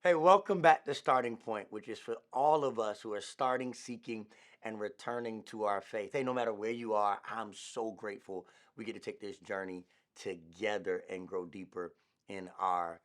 Hey, welcome back to Starting Point, which is for all of us who are starting, seeking, and returning to our faith. Hey, no matter where you are, I'm so grateful we get to take this journey together and grow deeper in our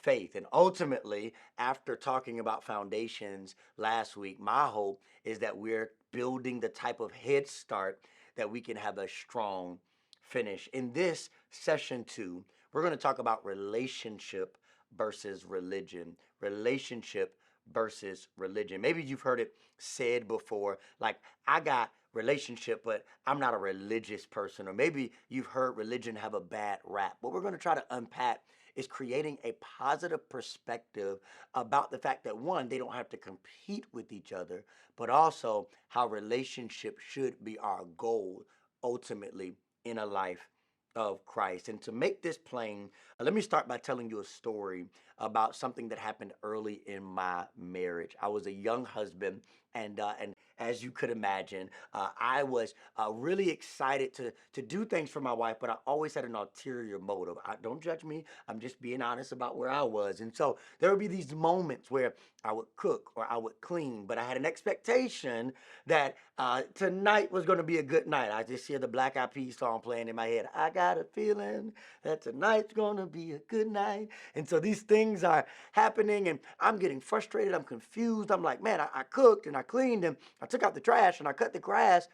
faith. And ultimately, after talking about foundations last week, my hope is that we're building the type of head start that we can have a strong finish. In this session two, we're going to talk about relationship versus religion, relationship versus religion. Maybe you've heard it said before, like, I got relationship, but I'm not a religious person. Or maybe you've heard religion have a bad rap. What we're going to try to unpack is creating a positive perspective about the fact that one, they don't have to compete with each other, but also how relationship should be our goal ultimately in a life of Christ. And to make this plain, let me start by telling you a story about something that happened early in my marriage. I was a young husband, and as you could imagine, I was really excited to do things for my wife, but I always had an ulterior motive. Don't judge me. I'm just being honest about where I was. And so there would be these moments where I would cook or I would clean, but I had an expectation that tonight was going to be a good night. I just hear the Black Eyed Peas song playing in my head. I got a feeling that tonight's going to be a good night. And so these things are happening, and I'm getting frustrated. I'm confused. I'm like, man, I cooked and I cleaned and I took out the trash and I cut the grass,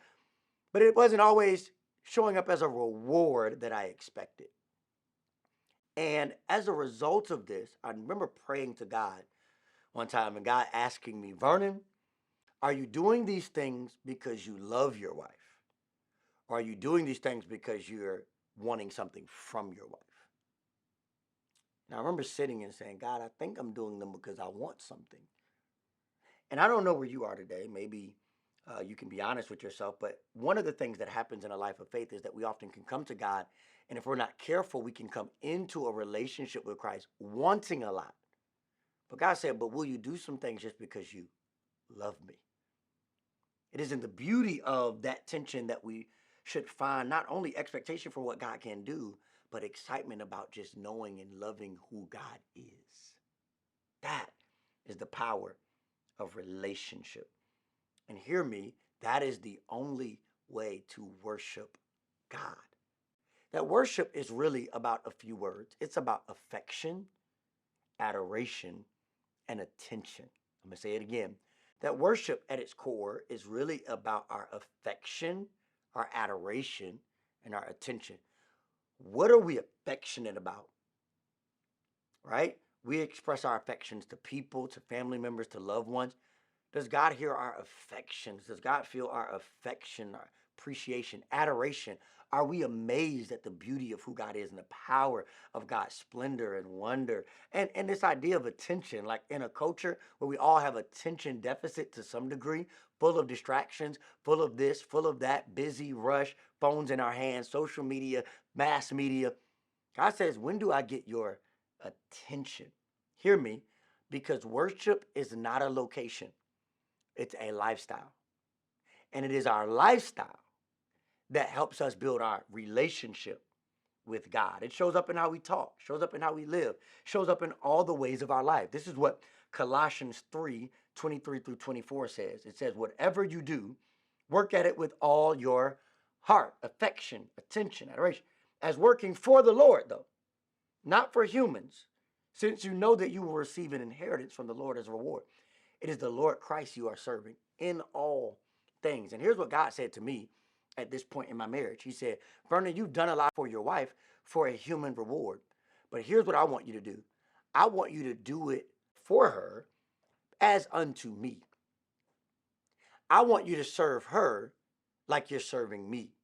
but it wasn't always showing up as a reward that I expected. And as a result of this, I remember praying to God one time and God asking me, Vernon, are you doing these things because you love your wife? Or are you doing these things because you're wanting something from your wife? Now, I remember sitting and saying, God, I think I'm doing them because I want something. And I don't know where you are today. Maybe you can be honest with yourself. But one of the things that happens in a life of faith is that we often can come to God. And if we're not careful, we can come into a relationship with Christ wanting a lot. But God said, but will you do some things just because you love me? It is in the beauty of that tension that we should find not only expectation for what God can do, but excitement about just knowing and loving who God is. That is the power of relationship. And hear me, that is the only way to worship God. That worship is really about a few words. It's about affection, adoration, and attention. I'm going to say it again. That worship at its core is really about our affection, our adoration, and our attention. What are we affectionate about? Right? We express our affections to people, to family members, to loved ones. Does God hear our affections? Does God feel our affection, our appreciation, adoration? Are we amazed at the beauty of who God is and the power of God's splendor and wonder? And this idea of attention, like in a culture where we all have attention deficit to some degree, full of distractions, full of this, full of that, busy, rush, phones in our hands, social media, mass media. God says, when do I get your attention? Hear me, because worship is not a location. It's a lifestyle. And it is our lifestyle that helps us build our relationship with God. It shows up in how we talk, shows up in how we live, shows up in all the ways of our life. This is what Colossians 3:23 through 24 says. It says, whatever you do, work at it with all your heart, affection, attention, adoration, as working for the Lord, though, not for humans, since you know that you will receive an inheritance from the Lord as a reward. It is the Lord Christ you are serving in all things. And here's what God said to me at this point in my marriage. He said, Vernon, you've done a lot for your wife for a human reward. But here's what I want you to do. I want you to do it for her as unto me. I want you to serve her like you're serving me.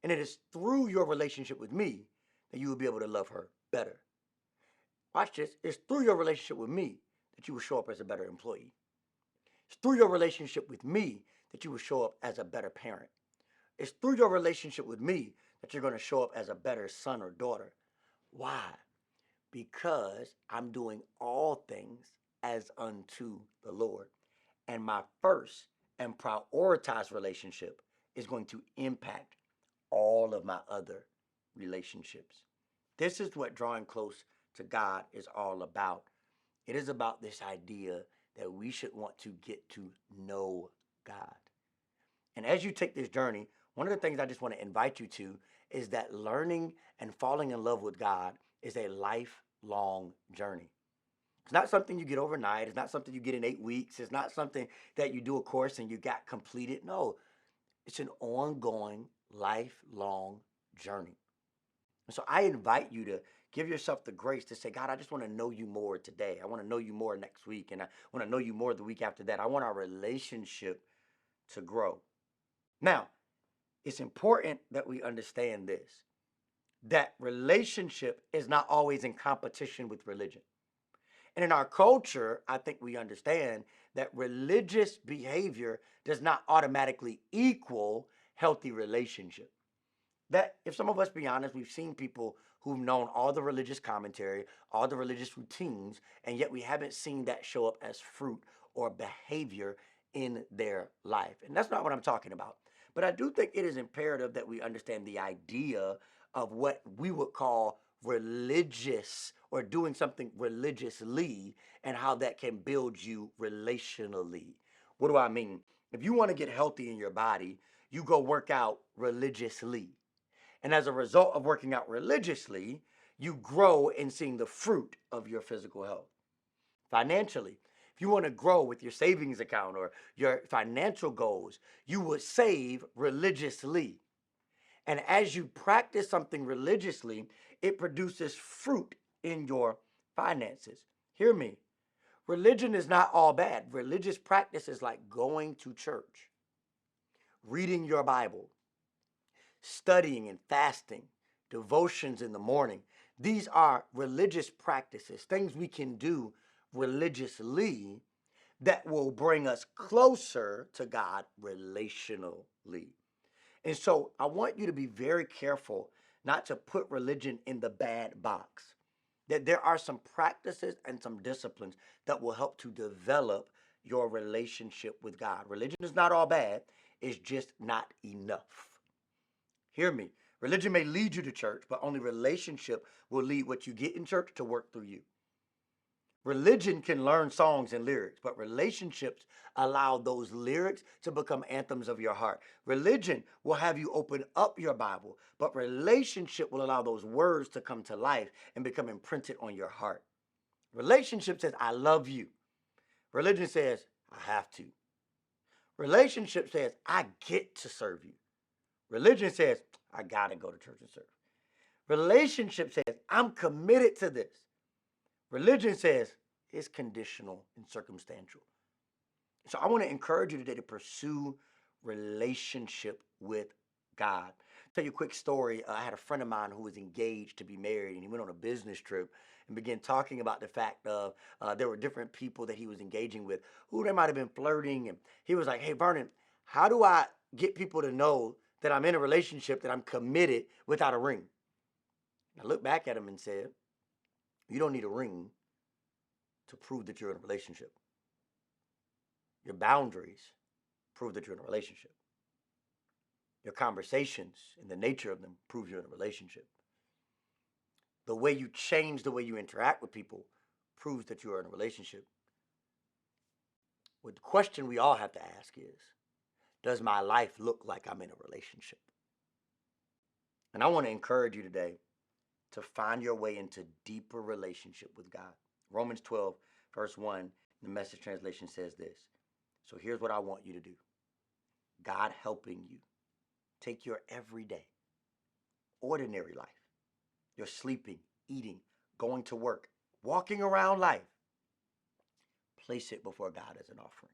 And it is through your relationship with me that you will be able to love her better. Watch this. It's through your relationship with me that you will show up as a better employee. It's through your relationship with me that you will show up as a better parent. It's through your relationship with me that you're going to show up as a better son or daughter. Why? Because I'm doing all things as unto the Lord. And my first and prioritized relationship is going to impact all of my other relationships. This is what drawing close to God is all about. It is about this idea that we should want to get to know God. And as you take this journey, one of the things I just want to invite you to is that learning and falling in love with God is a lifelong journey. It's not something you get overnight. It's not something you get in 8 weeks. It's not something that you do a course and you got completed. No, it's an ongoing, lifelong journey. And so I invite you to give yourself the grace to say, God, I just want to know you more today. I want to know you more next week. And I want to know you more the week after that. I want our relationship to grow. Now, it's important that we understand this, that relationship is not always in competition with religion. And in our culture, I think we understand that religious behavior does not automatically equal healthy relationship. That if some of us be honest, we've seen people who've known all the religious commentary, all the religious routines, and yet we haven't seen that show up as fruit or behavior in their life. And that's not what I'm talking about. But I do think it is imperative that we understand the idea of what we would call religious or doing something religiously and how that can build you relationally. What do I mean? If you want to get healthy in your body, you go work out religiously. And as a result of working out religiously, you grow in seeing the fruit of your physical health. Financially, if you want to grow with your savings account or your financial goals, you would save religiously. And as you practice something religiously, it produces fruit in your finances. Hear me. Religion is not all bad. Religious practice is like going to church, reading your Bible, studying and fasting, devotions in the morning. These are religious practices, things we can do religiously that will bring us closer to God relationally. And so I want you to be very careful not to put religion in the bad box. That there are some practices and some disciplines that will help to develop your relationship with God. Religion is not all bad, it's just not enough. Hear me. Religion may lead you to church, but only relationship will lead what you get in church to work through you. Religion can learn songs and lyrics, but relationships allow those lyrics to become anthems of your heart. Religion will have you open up your Bible, but relationship will allow those words to come to life and become imprinted on your heart. Relationship says, I love you. Religion says, I have to. Relationship says, I get to serve you. Religion says, I got to go to church and serve. Relationship says, I'm committed to this. Religion says, it's conditional and circumstantial. So I want to encourage you today to pursue relationship with God. Tell you a quick story. I had a friend of mine who was engaged to be married, and he went on a business trip and began talking about the fact of there were different people that he was engaging with who they might have been flirting. And he was like, hey, Vernon, how do I get people to know that I'm in a relationship, that I'm committed without a ring? I looked back at him and said, you don't need a ring to prove that you're in a relationship. Your boundaries prove that you're in a relationship. Your conversations and the nature of them prove you're in a relationship. The way you change the way you interact with people proves that you are in a relationship. What the question we all have to ask is, does my life look like I'm in a relationship? And I want to encourage you today to find your way into deeper relationship with God. Romans 12, verse 1, the Message translation says this. So here's what I want you to do. God helping you take your everyday, ordinary life, your sleeping, eating, going to work, walking around life, place it before God as an offering.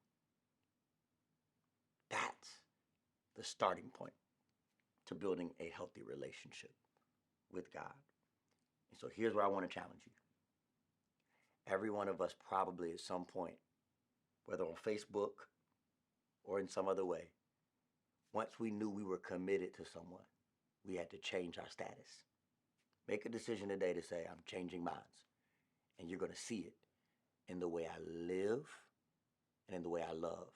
That's the starting point to building a healthy relationship with God. And so here's where I want to challenge you. Every one of us probably at some point, whether on Facebook or in some other way, once we knew we were committed to someone, we had to change our status. Make a decision today to say, I'm changing minds. And you're going to see it in the way I live and in the way I love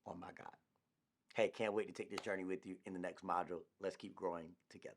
on my God. Hey, can't wait to take this journey with you in the next module. Let's keep growing together.